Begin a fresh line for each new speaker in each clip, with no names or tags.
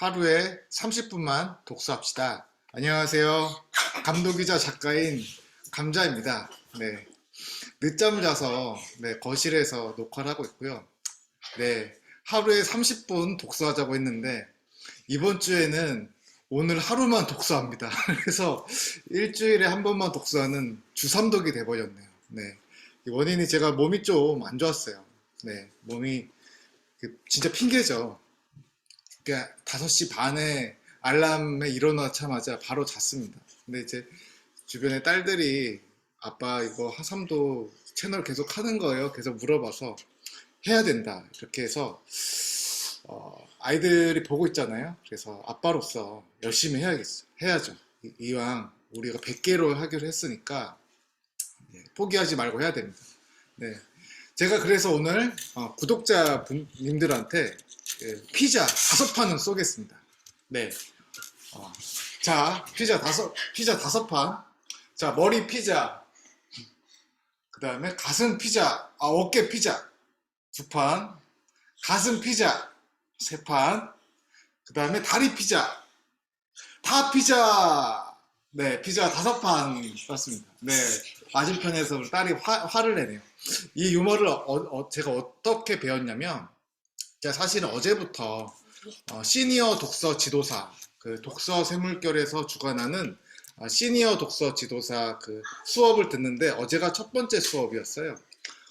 하루에 30분만 독서합시다. 안녕하세요. 감독이자 작가인 감자입니다. 네, 늦잠을 자서 거실에서 녹화를 하고 있고요. 네, 하루에 30분 독서하자고 했는데 이번 주에는 오늘 하루만 독서합니다. 그래서 일주일에 한 번만 독서하는 주삼독이 돼버렸네요. 네, 이 원인이 제가 몸이 좀 안 좋았어요. 네, 몸이 진짜 핑계죠. 그러니까 5시 반에 알람에 일어나자마자 바로 잤습니다. 근데 이제 주변에 딸들이 아빠 이거 하삼도 채널 계속 하는 거예요. 계속 물어봐서 해야 된다. 이렇게 해서 아이들이 보고 있잖아요. 그래서 아빠로서 열심히 해야겠어. 해야죠. 이왕 우리가 100개로 하기로 했으니까 포기하지 말고 해야 됩니다. 네. 제가 그래서 오늘 구독자님들한테 피자 5판은 쏘겠습니다. 네. 자, 피자 5판. 자, 머리 피자. 그 다음에 가슴 피자. 어깨 피자. 2판. 가슴 피자. 3판. 그 다음에 다리 피자. 다 피자. 네, 피자 5판 쐈습니다. 네. 맞은편에서 우리 딸이 화를 내네요. 이 유머를 제가 어떻게 배웠냐면, 제가 사실은 어제부터 시니어 독서 지도사, 그 독서 샘물결에서 주관하는 시니어 독서 지도사 그 수업을 듣는데 어제가 첫 번째 수업이었어요.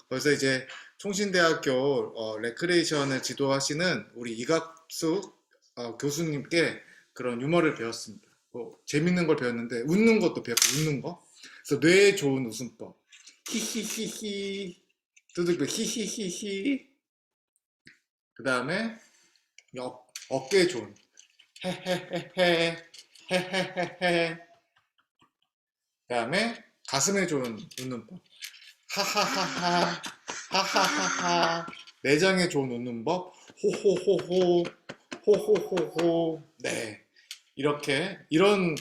그래서 이제 총신대학교 레크레이션을 지도하시는 우리 이각숙 교수님께 그런 유머를 배웠습니다. 재밌는 걸 배웠는데 웃는 것도 배웠고 웃는 거. 그래서 뇌에 좋은 웃음법. 히히히히 두들겨 히히히히. 그 다음에 어깨에 좋은 헤헤헤헤 헤헤헤헤. 그 다음에 가슴에 좋은 웃는 법 하하하하 하하하하. 내장에 좋은 웃는 법 호호호호 호호호호. 네, 이렇게 이런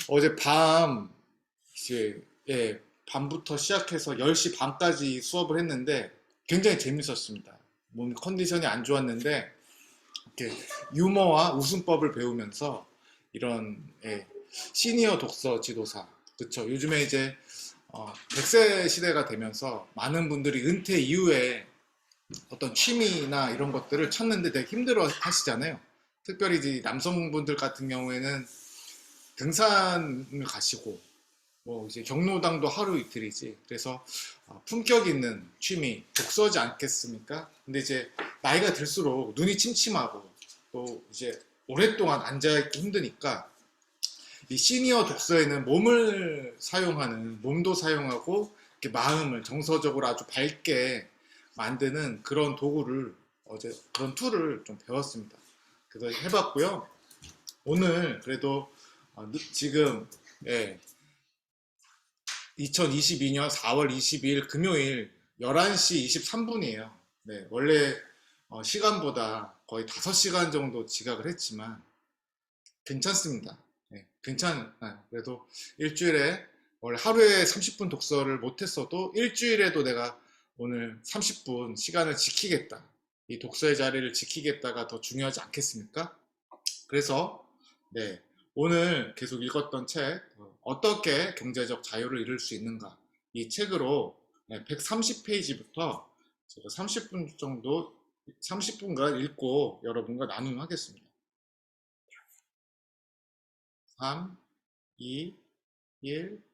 어제 밤 이제 밤부터 시작해서 10시 반까지 수업을 했는데 굉장히 재밌었습니다. 몸 컨디션이 안 좋았는데 이렇게 유머와 웃음법을 배우면서 이런 시니어 독서 지도사, 그쵸? 요즘에 이제 100세 시대가 되면서 많은 분들이 은퇴 이후에 어떤 취미나 이런 것들을 찾는데 되게 힘들어 하시잖아요. 특별히 이제 남성분들 같은 경우에는 등산을 가시고 뭐 이제 경로당도 하루 이틀이지. 그래서 품격 있는 취미 독서지 않겠습니까? 근데 이제 나이가 들수록 눈이 침침하고 또 이제 오랫동안 앉아있기 힘드니까 이 시니어 독서에는 몸을 사용하는, 몸도 사용하고 이렇게 마음을 정서적으로 아주 밝게 만드는 그런 도구를 어제 그런 툴을 좀 배웠습니다. 그래서 해봤고요. 오늘 그래도 지금 2022년 4월 22일 금요일 11시 23분이에요. 네, 원래 시간보다 거의 5시간 정도 지각을 했지만 괜찮습니다. 네, 괜찮아요. 그래도 일주일에 원래 하루에 30분 독서를 못했어도 일주일에도 내가 오늘 30분 시간을 지키겠다. 이 독서의 자리를 지키겠다가 더 중요하지 않겠습니까? 그래서 네, 오늘 계속 읽었던 책 어떻게 경제적 자유를 이룰 수 있는가, 이 책으로 130페이지부터 제가 30분 정도 30분간 읽고 여러분과 나눔하겠습니다. 3, 2, 1.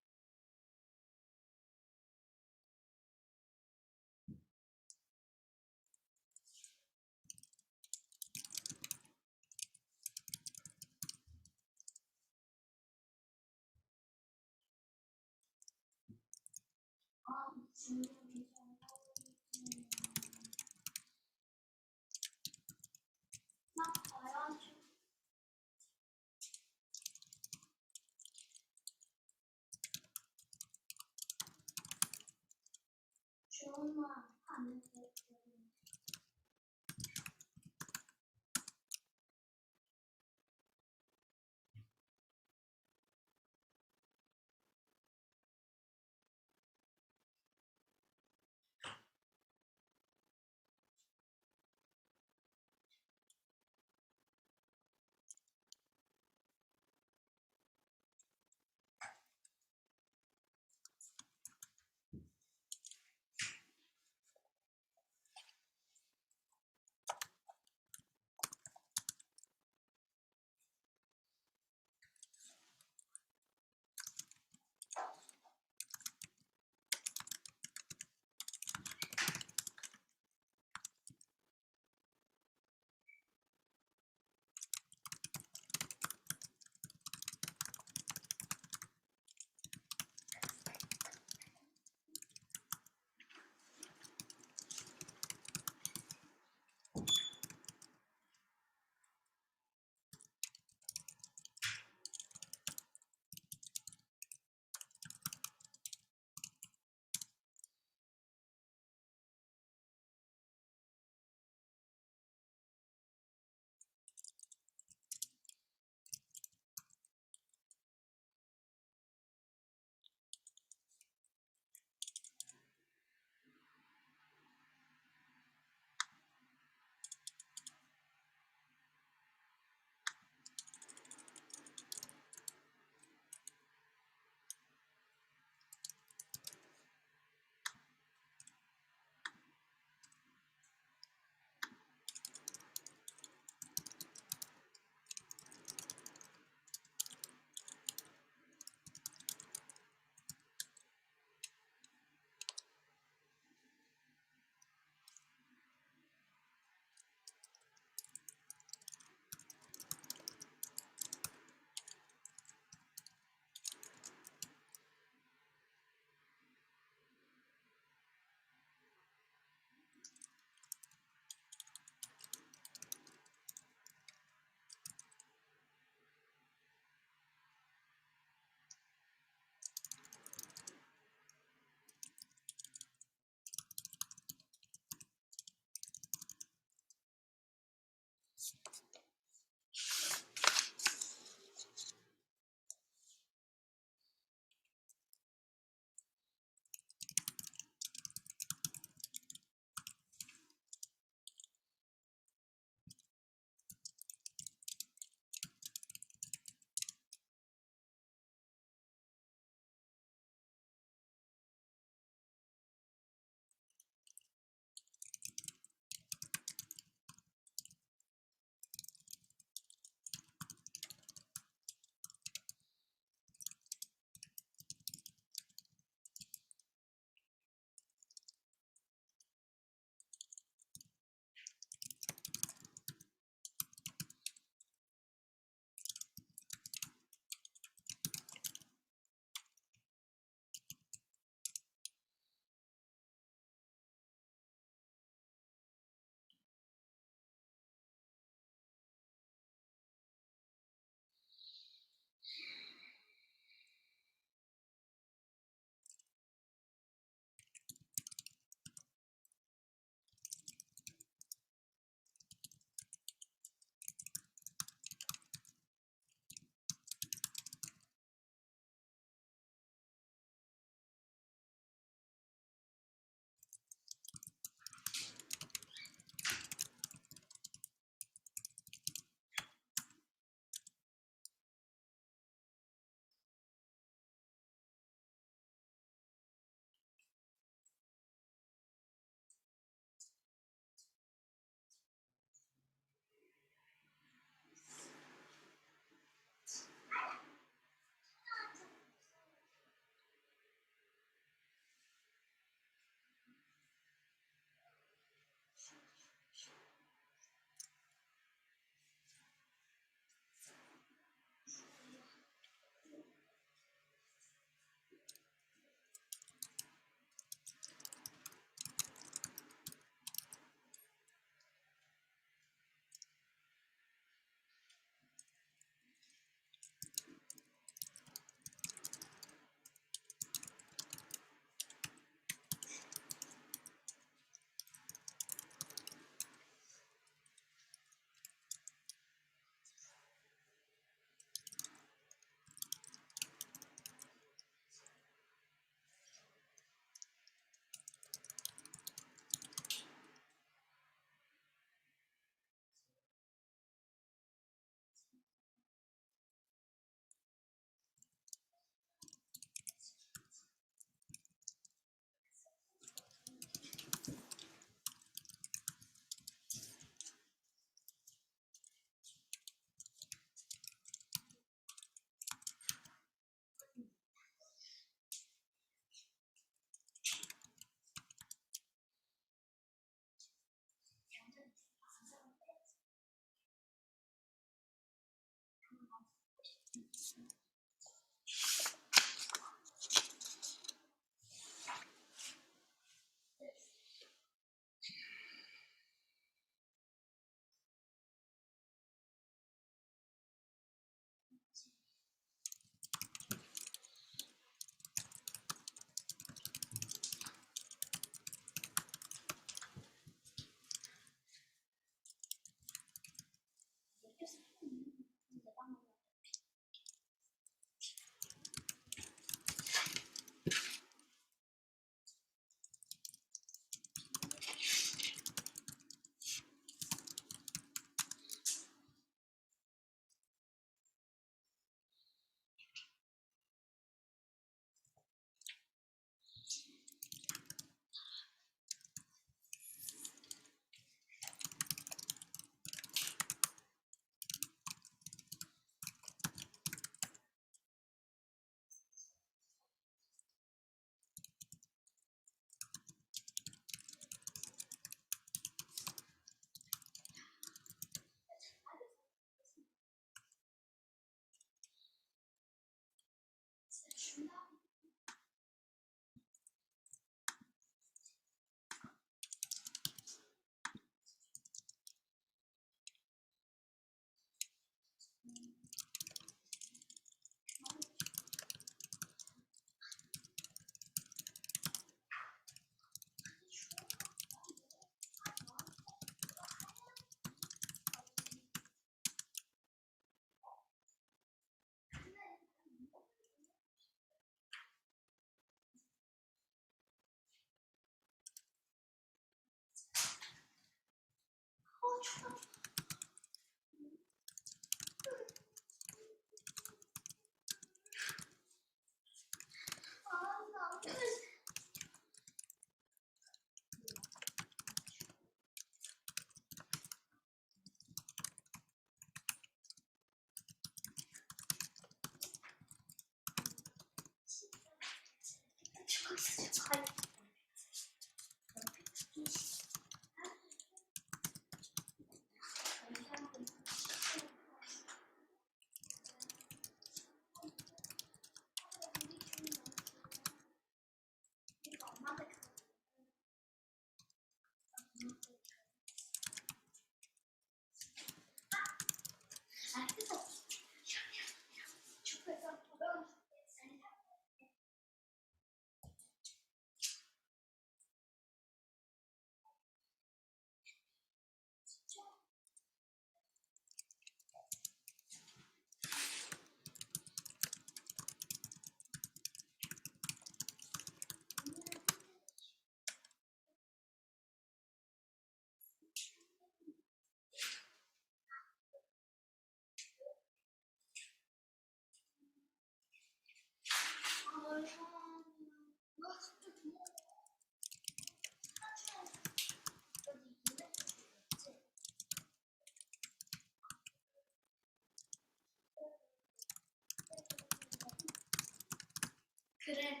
그래.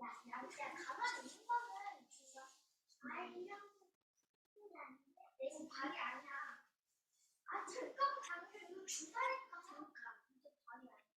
야, 가만히 있는 거는 진짜. 내 발이 아니야. 잠깐 당근 이거 주사니까 잠깐. 이제 발이 아니야.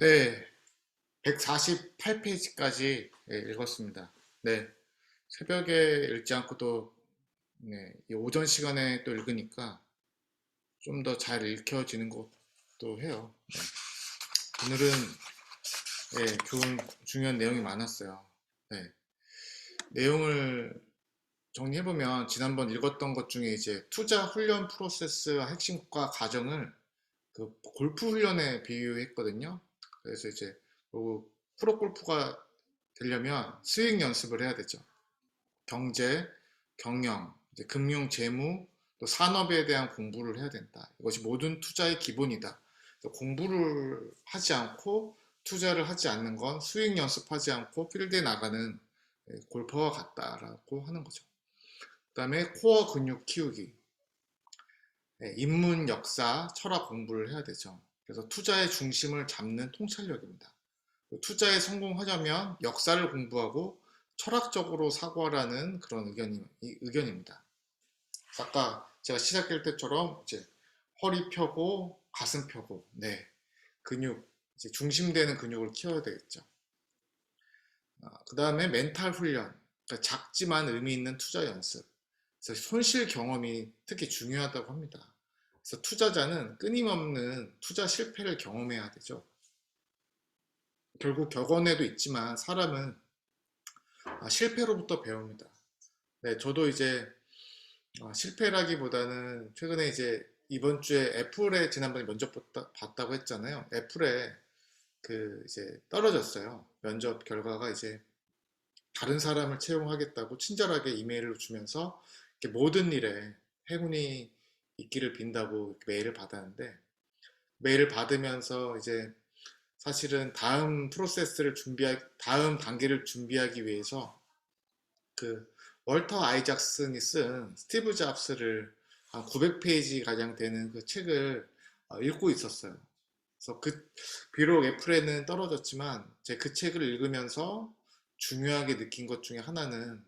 네, 148페이지까지 읽었습니다. 네, 새벽에 읽지 않고 또 네, 이 오전 시간에 또 읽으니까 좀 더 잘 읽혀지는 것도 해요. 네. 오늘은 좋은 중요한 내용이 많았어요. 네, 내용을 정리해보면 지난번 읽었던 것 중에 이제 투자 훈련 프로세스와 핵심과 과정을 그 골프 훈련에 비유했거든요. 그래서 이제 그 프로 골프가 되려면 스윙 연습을 해야 되죠. 경제, 경영, 이제 금융, 재무, 또 산업에 대한 공부를 해야 된다. 이것이 모든 투자의 기본이다. 공부를 하지 않고 투자를 하지 않는 건 스윙 연습하지 않고 필드에 나가는 골퍼와 같다라고 하는 거죠. 그 다음에 코어 근육 키우기, 인문, 역사, 철학 공부를 해야 되죠. 그래서 투자의 중심을 잡는 통찰력입니다. 투자에 성공하려면 역사를 공부하고 철학적으로 사고하라는 그런 의견입니다. 아까 제가 시작할 때처럼 이제 허리 펴고 가슴 펴고, 네, 근육, 이제 중심되는 근육을 키워야 되겠죠. 그 다음에 멘탈 훈련, 그러니까 작지만 의미 있는 투자 연습. 그래서 손실 경험이 특히 중요하다고 합니다. 그래서 투자자는 끊임없는 투자 실패를 경험해야 되죠. 결국 격언에도 있지만 사람은 실패로부터 배웁니다. 네, 저도 이제 실패라기보다는 최근에 이제 이번 주에 애플에 지난번에 면접 봤다고 했잖아요. 애플에 그 이제 떨어졌어요. 면접 결과가 이제 다른 사람을 채용하겠다고 친절하게 이메일을 주면서 이렇게 모든 일에 행운이 있기를 빈다고 메일을 받았는데 메일을 받으면서 이제 사실은 다음 단계를 준비하기 위해서 그 월터 아이작슨이 쓴 스티브 잡스를 한 900페이지 가량 되는 그 책을 읽고 있었어요. 그래서 비록 애플에는 떨어졌지만 제 그 책을 읽으면서 중요하게 느낀 것 중에 하나는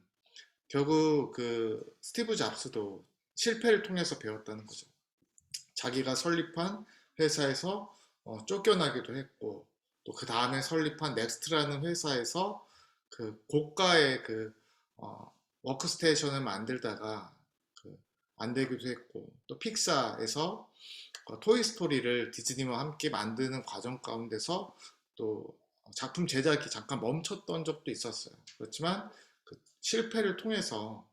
결국 그 스티브 잡스도 실패를 통해서 배웠다는 거죠. 자기가 설립한 회사에서 쫓겨나기도 했고 또 그 다음에 설립한 넥스트라는 회사에서 그 고가의 그 워크스테이션을 만들다가 그 안 되기도 했고 또 픽사에서 토이스토리를 디즈니와 함께 만드는 과정 가운데서 또 작품 제작이 잠깐 멈췄던 적도 있었어요. 그렇지만 그 실패를 통해서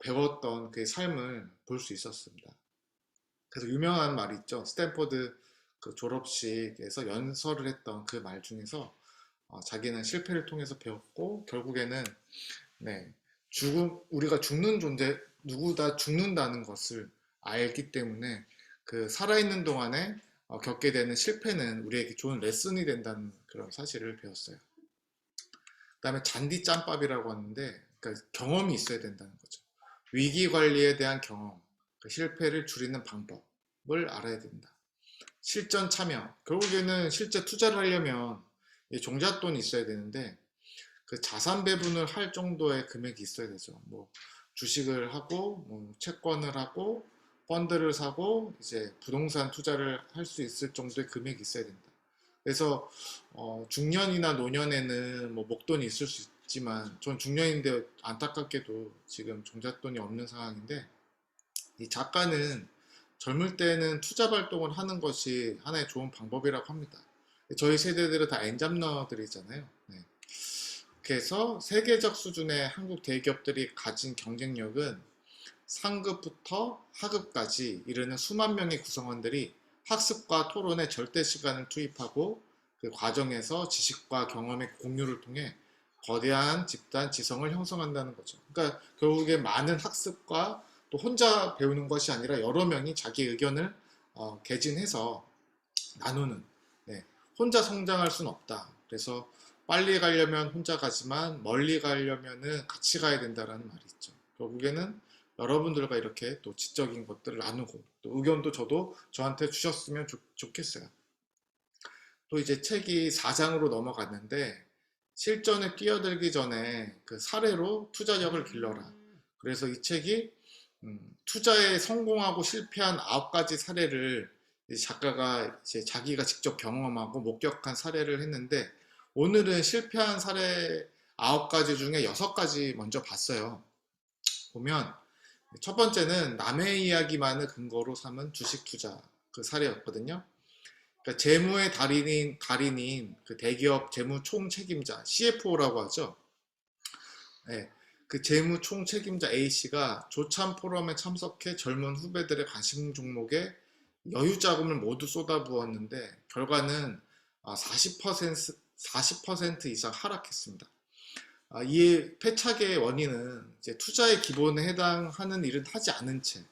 배웠던 그 삶을 볼 수 있었습니다. 그래서 유명한 말이 있죠. 스탠퍼드 그 졸업식에서 연설을 했던 그 말 중에서 자기는 실패를 통해서 배웠고 결국에는 네, 우리가 죽는 존재, 누구다 죽는다는 것을 알기 때문에 그 살아있는 동안에 겪게 되는 실패는 우리에게 좋은 레슨이 된다는 그런 사실을 배웠어요. 그 다음에 잔디 짬밥이라고 하는데 그러니까 경험이 있어야 된다는 거죠. 위기 관리에 대한 경험, 그 실패를 줄이는 방법을 알아야 된다. 실전 참여, 결국에는 실제 투자를 하려면 종잣돈이 있어야 되는데 그 자산 배분을 할 정도의 금액이 있어야 되죠. 뭐 주식을 하고 뭐 채권을 하고 펀드를 사고 이제 부동산 투자를 할 수 있을 정도의 금액이 있어야 된다. 그래서 중년이나 노년에는 뭐 목돈이 있을 수 있지만 전 중년인데 안타깝게도 지금 종잣돈이 없는 상황인데 이 작가는 젊을 때는 투자 활동을 하는 것이 하나의 좋은 방법이라고 합니다. 저희 세대들은 다 엔잡러들이잖아요. 네. 그래서 세계적 수준의 한국 대기업들이 가진 경쟁력은 상급부터 하급까지 이르는 수만 명의 구성원들이 학습과 토론에 절대 시간을 투입하고 그 과정에서 지식과 경험의 공유를 통해 거대한 집단 지성을 형성한다는 거죠. 그러니까 결국에 많은 학습과 또 혼자 배우는 것이 아니라 여러 명이 자기 의견을 개진해서 나누는, 네, 혼자 성장할 수는 없다. 그래서 빨리 가려면 혼자 가지만 멀리 가려면은 같이 가야 된다라는 말이 있죠. 결국에는 여러분들과 이렇게 또 지적인 것들을 나누고 또 의견도 저한테 주셨으면 좋겠어요. 또 이제 책이 4장으로 넘어갔는데 실전에 뛰어들기 전에 그 사례로 투자력을 길러라. 그래서 이 책이 투자에 성공하고 실패한 9가지 사례를 이 작가가 이제 자기가 직접 경험하고 목격한 사례를 했는데 오늘은 실패한 사례 9가지 중에 6가지 먼저 봤어요. 보면 첫 번째는 남의 이야기만을 근거로 삼은 주식 투자 그 사례였거든요. 그러니까 재무의 달인인 그 대기업 재무 총책임자 CFO라고 하죠. 네, 그 재무 총책임자 A씨가 조찬 포럼에 참석해 젊은 후배들의 관심 종목에 여유 자금을 모두 쏟아부었는데 결과는 40% 이상 하락했습니다. 이 패착의 원인은 이제 투자의 기본에 해당하는 일은 하지 않은 채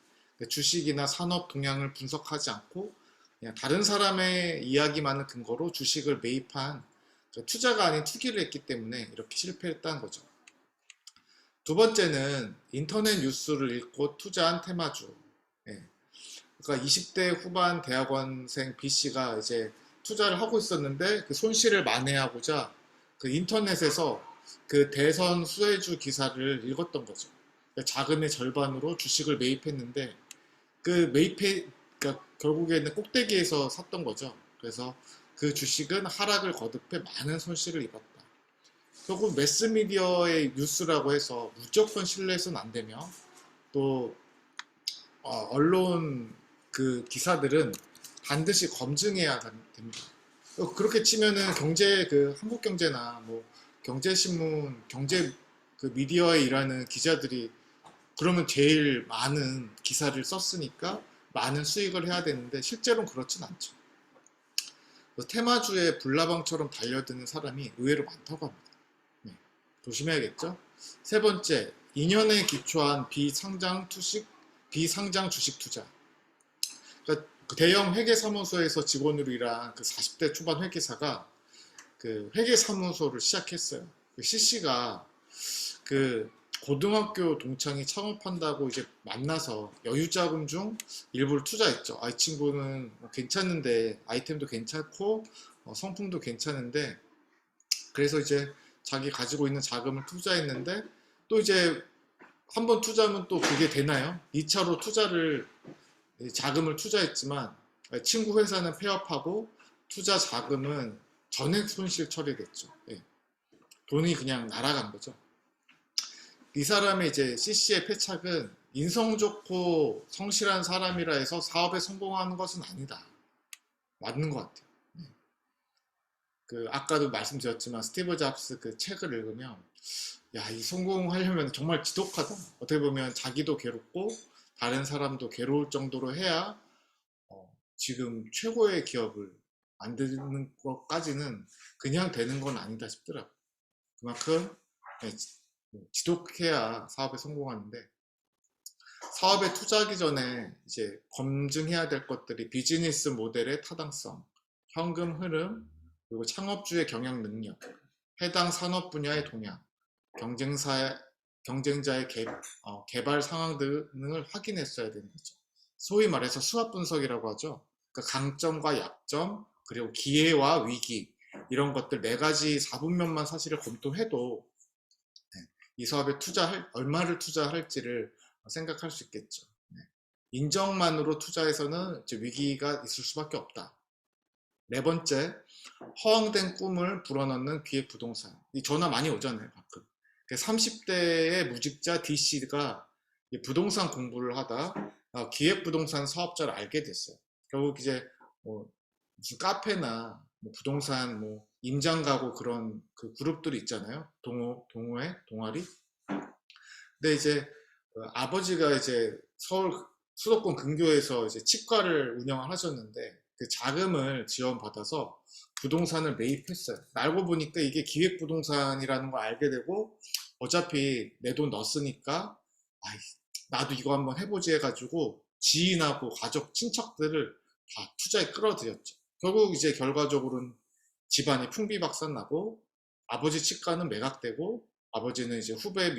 주식이나 산업 동향을 분석하지 않고 그냥 다른 사람의 이야기만을 근거로 주식을 매입한 투자가 아닌 투기를 했기 때문에 이렇게 실패했다는 거죠. 두 번째는 인터넷 뉴스를 읽고 투자한 테마주. 예. 그러니까 20대 후반 대학원생 B씨가 이제 투자를 하고 있었는데 그 손실을 만회하고자 그 인터넷에서 그 대선 수혜주 기사를 읽었던 거죠. 그러니까 자금의 절반으로 주식을 매입했는데 그 그러니까 결국에는 꼭대기에서 샀던 거죠. 그래서 그 주식은 하락을 거듭해 많은 손실을 입었다. 결국 매스미디어의 뉴스라고 해서 무조건 신뢰해서는 안 되며 또 언론 그 기사들은 반드시 검증해야 됩니다. 그렇게 치면은 경제 그 한국경제나 뭐 경제신문, 경제 그 미디어에 일하는 기자들이 그러면 제일 많은 기사를 썼으니까 많은 수익을 해야 되는데 실제로는 그렇진 않죠. 테마주에 불나방처럼 달려드는 사람이 의외로 많다고 합니다. 네, 조심해야겠죠. 세 번째, 2년에 기초한 비상장 주식 투자. 그러니까 그 대형 회계사무소에서 직원으로 일한 그 40대 초반 회계사가 그 회계사무소를 시작했어요. 그 CC가 그 고등학교 동창이 창업한다고 이제 만나서 여유자금 중 일부를 투자했죠. 이 친구는 뭐 괜찮은데 아이템도 괜찮고 성품도 괜찮은데 그래서 이제 자기 가지고 있는 자금을 투자했는데 또 이제 한 번 투자하면 또 그게 되나요? 2차로 자금을 투자했지만 친구 회사는 폐업하고 투자 자금은 전액 손실 처리됐죠. 예. 돈이 그냥 날아간 거죠. 이 사람의 이제 CC의 패착은 인성 좋고 성실한 사람이라 해서 사업에 성공하는 것은 아니다. 맞는 것 같아요. 그 아까도 말씀드렸지만 스티브 잡스 그 책을 읽으면 야, 이 성공하려면 정말 지독하다. 어떻게 보면 자기도 괴롭고 다른 사람도 괴로울 정도로 해야 지금 최고의 기업을 만드는 것까지는 그냥 되는 건 아니다 싶더라고요. 그만큼 네, 지독해야 사업에 성공하는데 사업에 투자하기 전에 이제 검증해야 될 것들이 비즈니스 모델의 타당성, 현금 흐름, 그리고 창업주의 경영 능력, 해당 산업 분야의 동향, 경쟁자의 개발 상황 등을 확인했어야 되는 거죠. 소위 말해서 수합 분석이라고 하죠. 그러니까 강점과 약점, 그리고 기회와 위기 이런 것들 4가지 4분면만 사실을 검토해도 이 사업에 얼마를 투자할지를 생각할 수 있겠죠. 인정만으로 투자해서는 위기가 있을 수밖에 없다. 네 번째, 허황된 꿈을 불어넣는 기획부동산. 이 전화 많이 오잖아요, 가끔. 30대의 무직자 D씨가 부동산 공부를 하다 기획부동산 사업자를 알게 됐어요. 결국 이제 뭐 무슨 카페나 뭐 부동산 뭐 임장가고 그런 그 그룹들이 있잖아요. 동호회, 동아리. 근데 이제 아버지가 이제 서울 수도권 근교에서 이제 치과를 운영을 하셨는데 그 자금을 지원받아서 부동산을 매입했어요. 알고 보니까 이게 기획부동산이라는 걸 알게 되고 어차피 내 돈 넣었으니까 아이, 나도 이거 한번 해보지 해가지고 지인하고 가족, 친척들을 다 투자에 끌어들였죠. 결국 이제 결과적으로는 집안이 풍비박산나고 아버지 치과는 매각되고 아버지는 이제 후배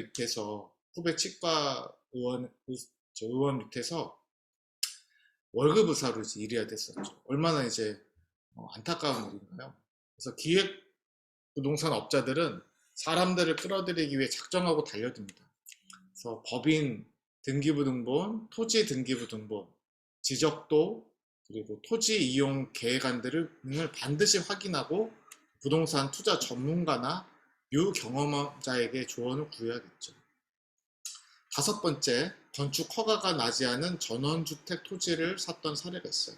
치과 의원 밑에서 월급 의사로 이제 일해야 됐었죠. 얼마나 이제 안타까운 일인가요? 그래서 기획 부동산 업자들은 사람들을 끌어들이기 위해 작정하고 달려듭니다. 그래서 법인 등기부등본, 토지 등기부등본, 지적도, 그리고 토지 이용 계획안들을 반드시 확인하고 부동산 투자 전문가나 유경험자에게 조언을 구해야겠죠. 다섯 번째, 건축 허가가 나지 않은 전원주택 토지를 샀던 사례가 있어요.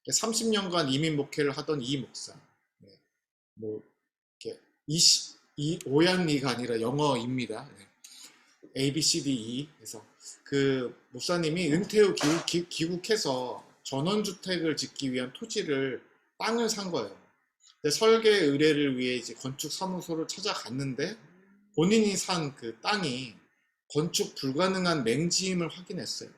30년간 이민 목회를 하던 이 목사. 네, 뭐 이렇게 오양리가 아니라 영어입니다. 네. A, B, C, D, E. 그래서 그 목사님이 은퇴 후 귀국해서 전원주택을 짓기 위한 토지를 땅을 산 거예요. 근데 설계 의뢰를 위해 이제 건축 사무소를 찾아갔는데 본인이 산 그 땅이 건축 불가능한 맹지임을 확인했어요.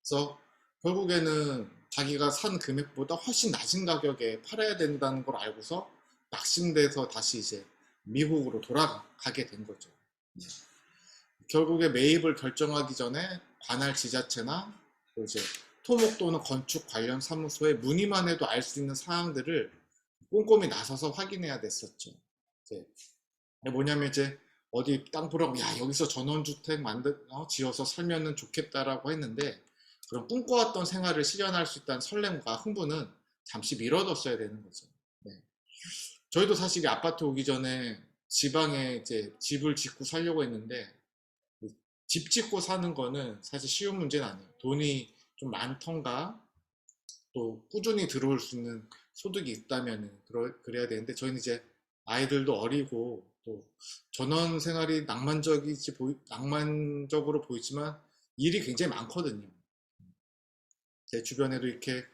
그래서 결국에는 자기가 산 금액보다 훨씬 낮은 가격에 팔아야 된다는 걸 알고서 낙심돼서 다시 이제 미국으로 돌아가게 된 거죠. 결국에 매입을 결정하기 전에 관할 지자체나 또 이제 토목 또는 건축 관련 사무소에 문의만 해도 알 수 있는 사항들을 꼼꼼히 나서서 확인해야 됐었죠. 이제 뭐냐면 이제 어디 땅 보라고 야 여기서 전원주택 지어서 살면은 좋겠다라고 했는데 그런 꿈꿔왔던 생활을 실현할 수 있다는 설렘과 흥분은 잠시 미뤄뒀어야 되는 거죠. 네. 저희도 사실 이 아파트 오기 전에 지방에 이제 집을 짓고 살려고 했는데 집 짓고 사는 거는 사실 쉬운 문제는 아니에요. 돈이 좀 많던가 또 꾸준히 들어올 수 있는 소득이 있다면 그래야 되는데 저희는 이제 아이들도 어리고 또 전원 생활이 낭만적으로 보이지만 일이 굉장히 많거든요. 제 주변에도 이렇게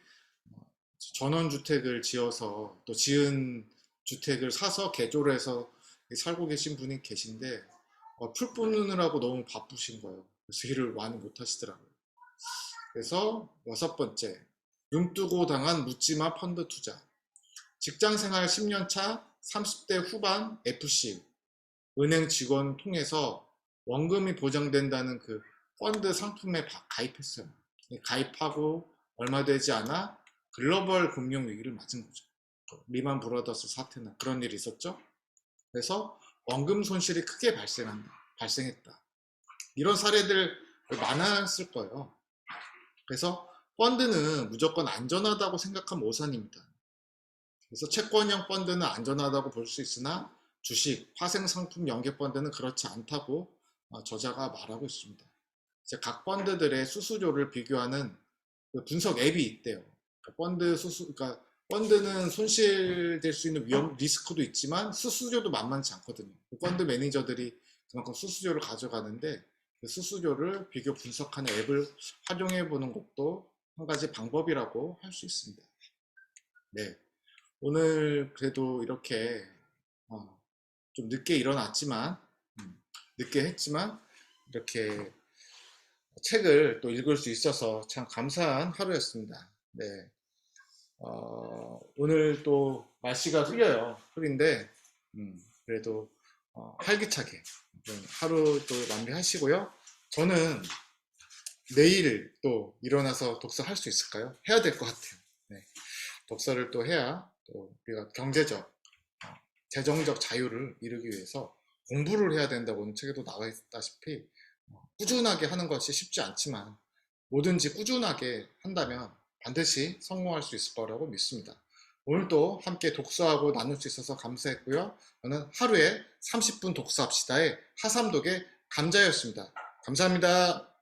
전원주택을 지어서 또 지은 주택을 사서 개조를 해서 살고 계신 분이 계신데 풀 뽑느라고 너무 바쁘신 거예요. 그래서 일을 많이 못 하시더라고요. 그래서 여섯 번째, 눈 뜨고 당한 묻지마 펀드 투자. 직장생활 10년 차 30대 후반 FC 은행 직원 통해서 원금이 보장된다는 그 펀드 상품에 가입했어요. 가입하고 얼마 되지 않아 글로벌 금융 위기를 맞은 거죠. 리만 브라더스 사태나 그런 일이 있었죠. 그래서 원금 손실이 크게 발생했다. 이런 사례들 많았을 거예요. 그래서 펀드는 무조건 안전하다고 생각하면 오산입니다. 그래서 채권형 펀드는 안전하다고 볼 수 있으나 주식, 파생상품 연계 펀드는 그렇지 않다고 저자가 말하고 있습니다. 이제 각 펀드들의 수수료를 비교하는 그 분석 앱이 있대요. 그러니까 펀드는 손실될 수 있는 리스크도 있지만 수수료도 만만치 않거든요. 그 펀드 매니저들이 그만큼 수수료를 가져가는데 그 수수료를 비교 분석하는 앱을 활용해 보는 것도 한 가지 방법이라고 할 수 있습니다. 네, 오늘 그래도 이렇게 좀 늦게 일어났지만 늦게 했지만 이렇게 책을 또 읽을 수 있어서 참 감사한 하루였습니다. 네, 오늘 또 날씨가 흐린데 그래도 활기차게 하루 또 마무리하시고요. 저는 내일 또 일어나서 독서할 수 있을까요? 해야 될 것 같아요. 네, 독서를 또 해야 또 우리가 재정적 자유를 이루기 위해서 공부를 해야 된다고 오늘 책에도 나와 있다시피 꾸준하게 하는 것이 쉽지 않지만 뭐든지 꾸준하게 한다면 반드시 성공할 수 있을 거라고 믿습니다. 오늘도 함께 독서하고 나눌 수 있어서 감사했고요. 저는 하루에 30분 독서합시다의 하삼독의 감자였습니다. 감사합니다.